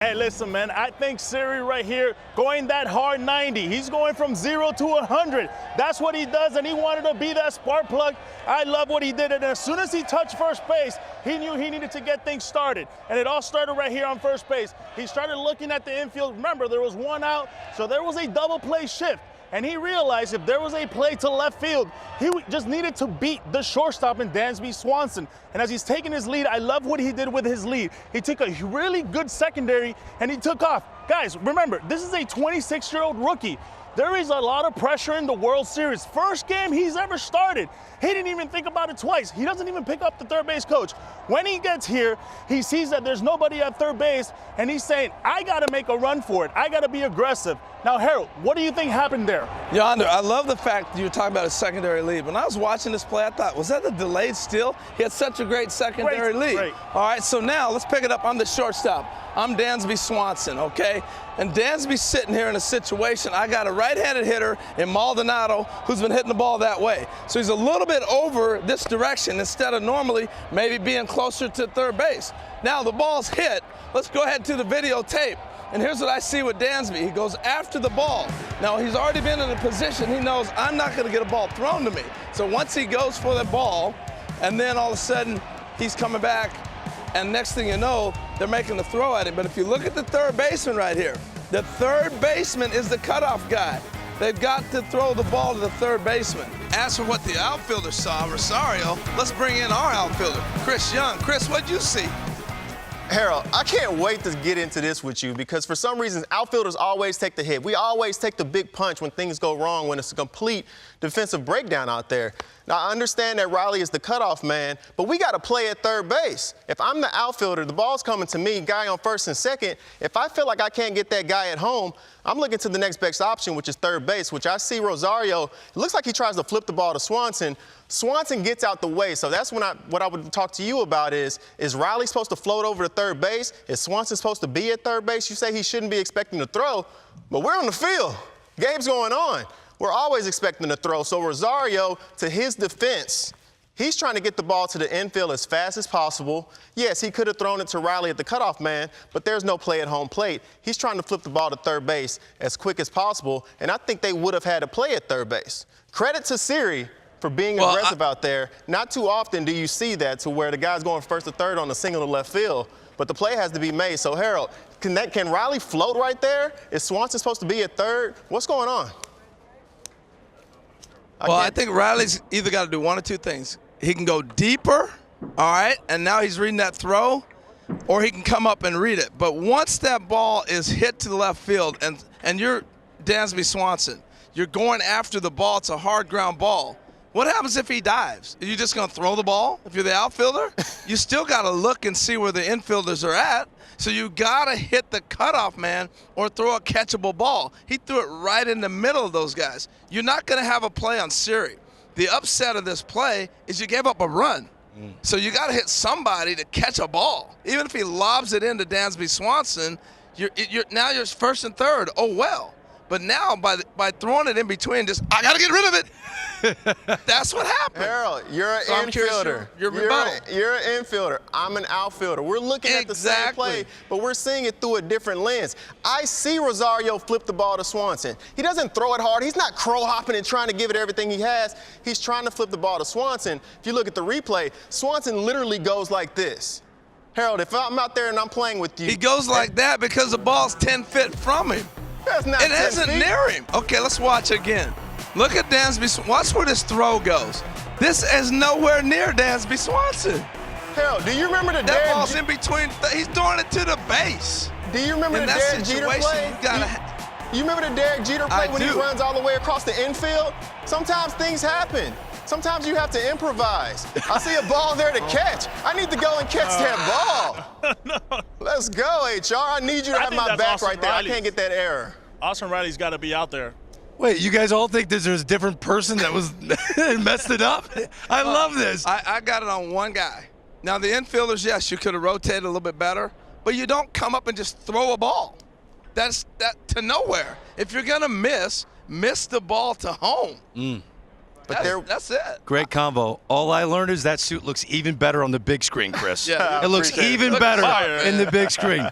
Hey, listen, man, I think Siri right here going that hard 90. He's going from 0 to 100. That's what he does, and he wanted to be that spark plug. I love what he did, and as soon as he touched first base, he knew he needed to get things started, and it all started right here on first base. He started looking at the infield. Remember, there was one out, so there was a double play shift. And he realized if there was a play to left field, he just needed to beat the shortstop in Dansby Swanson. And as he's taking his lead, I love what he did with his lead. He took a really good secondary and he took off. Guys, remember, this is a 26-year-old rookie. There is a lot of pressure in the World Series. First game he's ever started. He didn't even think about it twice. He doesn't even pick up the third base coach. When he gets here, he sees that there's nobody at third base, and he's saying, I got to make a run for it. I got to be aggressive. Now, Harold, what do you think happened there? Yonder, I love the fact that you were talking about a secondary lead. When I was watching this play, I thought, was that a delayed steal? He had such a great secondary lead. Great. All right, so now let's pick it up. I'm the shortstop. I'm Dansby Swanson, okay? And Dansby's sitting here in a situation. I got a right-handed hitter in Maldonado who's been hitting the ball that way. So he's a little bit over this direction instead of normally maybe being closer to third base. Now the ball's hit. Let's go ahead to the videotape. And here's what I see with Dansby. He goes after the ball. Now, he's already been in a position. He knows I'm not going to get a ball thrown to me. So once he goes for the ball, and then all of a sudden he's coming back, and next thing you know, they're making a throw at him. But if you look at the third baseman right here, the third baseman is the cutoff guy. They've got to throw the ball to the third baseman. As for what the outfielder saw, Rosario, let's bring in our outfielder, Chris Young. Chris, what'd you see? Harold, I can't wait to get into this with you because for some reason, outfielders always take the hit. We always take the big punch when things go wrong, when it's a complete defensive breakdown out there. Now, I understand that Riley is the cutoff man, but we got to play at third base. If I'm the outfielder, the ball's coming to me, guy on first and second. If I feel like I can't get that guy at home, I'm looking to the next best option, which is third base, which I see Rosario. It looks like he tries to flip the ball to Swanson. Swanson gets out the way, so that's what I would talk to you about is Riley supposed to float over to third base? Is Swanson supposed to be at third base? You say he shouldn't be expecting to throw, but we're on the field. Game's going on. We're always expecting to throw. So Rosario, to his defense, he's trying to get the ball to the infield as fast as possible. Yes, he could have thrown it to Riley at the cutoff man, but there's no play at home plate. He's trying to flip the ball to third base as quick as possible, and I think they would have had a play at third base. Credit to Siri for being aggressive out there. Not too often do you see that to where the guy's going first to third on a single to left field, but the play has to be made. So, Harold, can Riley float right there? Is Swanson supposed to be at third? What's going on? I think Riley's either got to do one or two things. He can go deeper, all right, and now he's reading that throw, or he can come up and read it. But once that ball is hit to the left field, and you're Dansby Swanson, you're going after the ball. It's a hard ground ball. What happens if he dives? Are you just going to throw the ball? If you're the outfielder, you still got to look and see where the infielders are at. So you got to hit the cutoff man or throw a catchable ball. He threw it right in the middle of those guys. You're not going to have a play on Siri. The upset of this play is you gave up a run. So you got to hit somebody to catch a ball. Even if he lobs it into Dansby Swanson, now you're first and third. Oh, well. But now by throwing it in between, I got to get rid of it. That's what happened. Harold, you're an infielder. You're an infielder. I'm an outfielder. We're looking at the same play, but we're seeing it through a different lens. I see Rosario flip the ball to Swanson. He doesn't throw it hard. He's not crow hopping and trying to give it everything he has. He's trying to flip the ball to Swanson. If you look at the replay, Swanson literally goes like this. Harold, if I'm out there and I'm playing with you. He goes like that because the ball's 10 feet from him. That's not it isn't near him. Okay, let's watch again. Look at Dansby. Watch where this throw goes. This is nowhere near Dansby Swanson. Harold, do you remember the that ball's in between? He's throwing it to the base. Do you remember the Derek Jeter play? You remember the Derek Jeter play when he runs all the way across the infield? Sometimes things happen. Sometimes you have to improvise. I see a ball there to catch. I need to go and catch that ball. No. Let's go, HR. I need you to have my back right there. I can't get that error. Austin Riley's got to be out there. Wait, you guys all think there's a different person that was messed it up? I love this. I got it on one guy. Now, the infielders, yes, you could have rotated a little bit better, but you don't come up and just throw a ball. That's to nowhere. If you're going to miss the ball to home. But that's it. Great combo. All I learned is that suit looks even better on the big screen, Chris. Yeah, it looks even better in the big screen.